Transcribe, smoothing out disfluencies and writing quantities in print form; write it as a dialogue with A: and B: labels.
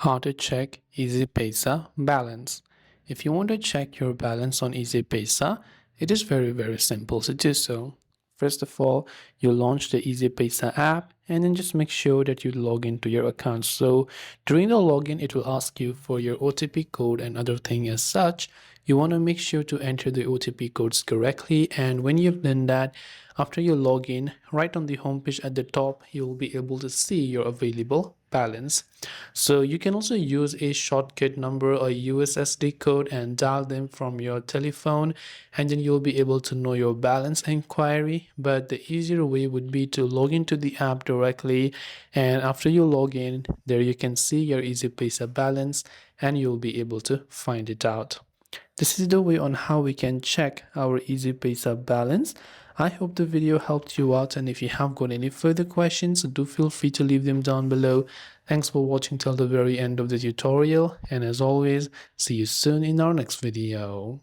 A: How to check EasyPaisa balance. If you want to check your balance on EasyPaisa, it is very simple to do so. First of all, you launch the EasyPaisa app and then just make sure that you log into your account. So during the login, it will ask you for your OTP code and other thing as such. You want to make sure to enter the OTP codes correctly, and when you've done that, after you log in, right on the homepage at the top, you will be able to see your available balance. So you can also use a shortcut number or USSD code and dial them from your telephone, and then you'll be able to know your balance inquiry. But the easier way would be to log into the app directly, and after you log in, there you can see your EasyPaisa balance and you'll be able to find it out. This is the way on how we can check our EasyPaisa balance. I hope the video helped you out, and if you have got any further questions, do feel free to leave them down below. Thanks for watching till the very end of the tutorial, and as always, see you soon in our next video.